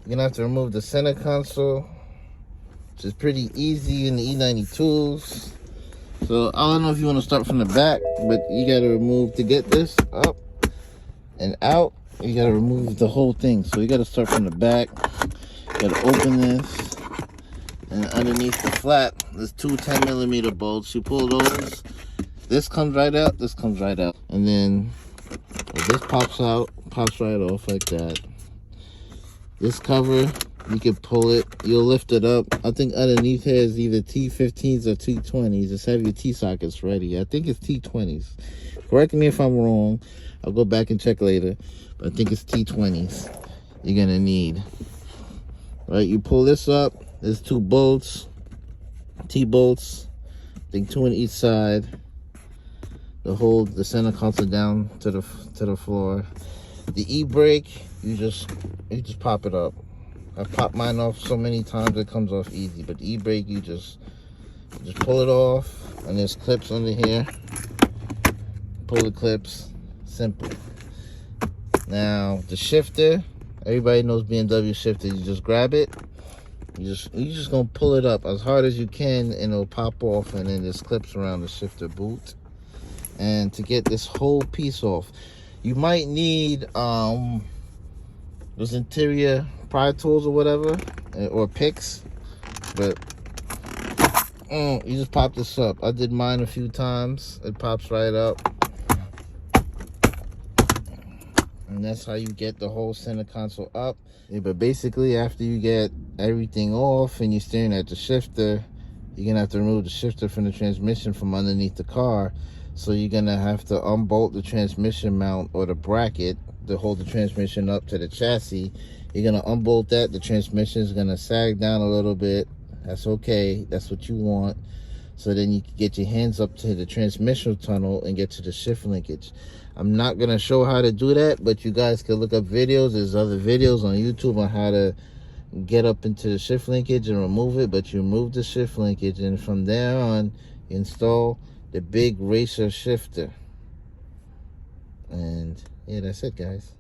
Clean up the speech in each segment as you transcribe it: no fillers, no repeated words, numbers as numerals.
You're gonna have to remove the center console, which is pretty easy in the E92s. So I don't know if you want to start from the back, but you gotta remove, to get this up and out, you gotta remove the whole thing. So you gotta start from the back. You gotta open this, and underneath the flap, there's two 10mm bolts. You pull those. This comes right out. This comes right out, and then this pops out, pops right off like that. This cover, you can pull it. You'll lift it up. I think underneath here is either T15s or T20s. Just have your T-sockets ready. I think it's T20s. Correct me if I'm wrong. I'll go back and check later. But I think it's T20s you're gonna need. Right, you pull this up. There's two bolts, T-bolts. I think two on each side. To hold the center console down to the floor. The e-brake, you just pop it up. I've popped mine off so many times it comes off easy, but the e-brake, you just pull it off, and there's clips under here. Pull the clips, simple. Now the shifter, everybody knows BMW shifter. You just grab it, you're just gonna pull it up as hard as you can, and it'll pop off, and then there's clips around the shifter boot. And to get this whole piece off, you might need those interior pry tools or whatever, or picks, but you just pop this up. I did mine a few times. It pops right up, and that's how you get the whole center console up. Yeah, but basically, after you get everything off and you're staring at the shifter, you're gonna have to remove the shifter from the transmission from underneath the car. So you're gonna have to unbolt the transmission mount or the bracket to hold the transmission up to the chassis. You're gonna unbolt that. The transmission is gonna sag down a little bit. That's okay. That's what you want. So then you can get your hands up to the transmission tunnel and get to the shift linkage. I'm not gonna show how to do that, but you guys can look up videos. There's other videos on YouTube on how to get up into the shift linkage and remove it. But you remove the shift linkage, and from there on, you install the big racer shifter. And yeah, that's it, guys.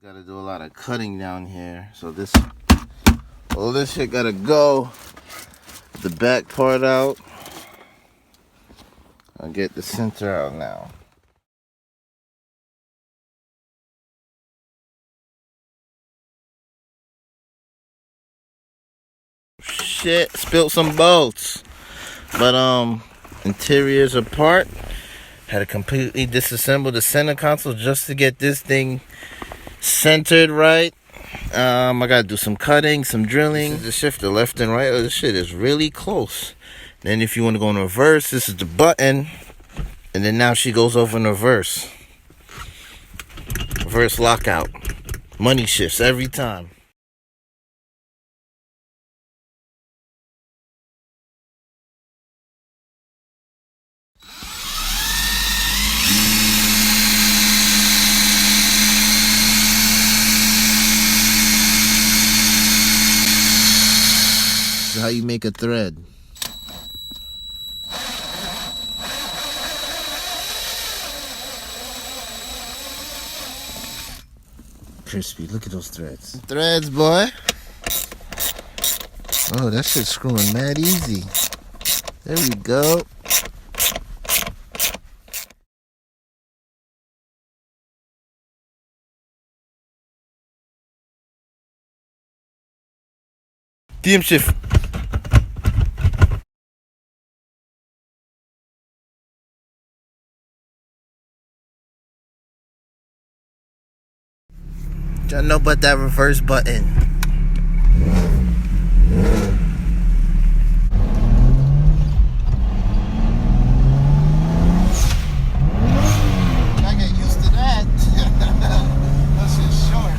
Gotta do a lot of cutting down here, so all this shit gotta go. The back part out. I'll get the center out now. Shit, spilled some bolts. But interiors apart. Had to completely disassemble the center console just to get this thing centered right. I gotta do some cutting, some drilling. This is the shifter, left and right. Oh, this shit is really close. Then if you want to go in reverse, this is the button. And then now she goes over in reverse. Reverse lockout. Money shifts every time. This is how you make a thread. Crispy, look at those threads. Threads, boy. Oh, that shit's screwing mad easy. There we go. DM shift. Don't know but that reverse button. I get used to that. That's just short.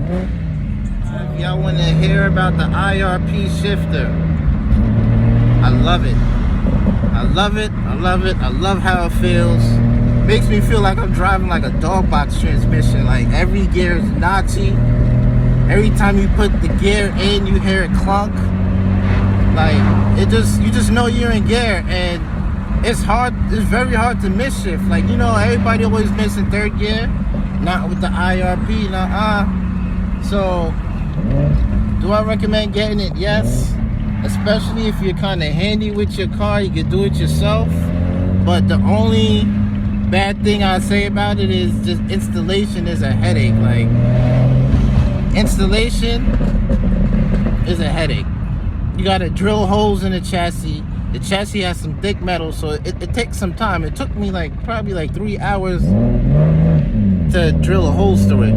If y'all want to hear about the IRP shifter, I love it. I love it. I love it. I love how it feels. Makes me feel like I'm driving like a dog box transmission. Like every gear is notchy. Every time you put the gear in, you hear it clunk. Like you just know you're in gear, and it's very hard to miss shift. Like, you know, everybody always miss in third gear. Not with the IRP, So, do I recommend getting it? Yes. Especially if you're kind of handy with your car, you can do it yourself. But the only bad thing I say about it is just installation is a headache. Like, installation is a headache. You gotta drill holes in the chassis. The chassis has some thick metal, so it takes some time. It took me probably 3 hours to drill a hole through it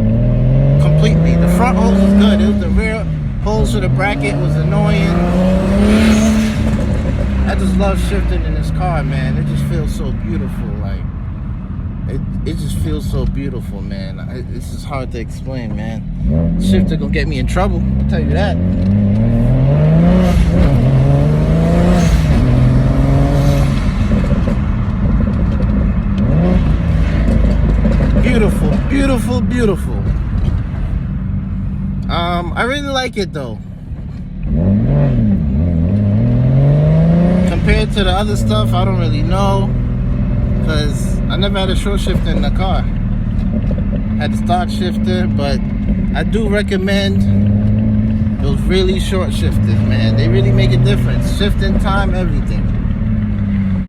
completely. The front hose was good. It was the rear holes for the bracket was annoying. I just love shifting in this car, man. It just feels so beautiful. Like it just feels so beautiful, man. It's just hard to explain, man. Shifter gonna get me in trouble, I'll tell you that. Beautiful, beautiful, beautiful. I really like it though. Compared to the other stuff, I don't really know, because I never had a short shifter in the car. I had a start shifter, but I do recommend those really short shifters, man. They really make a difference. Shifting time, everything.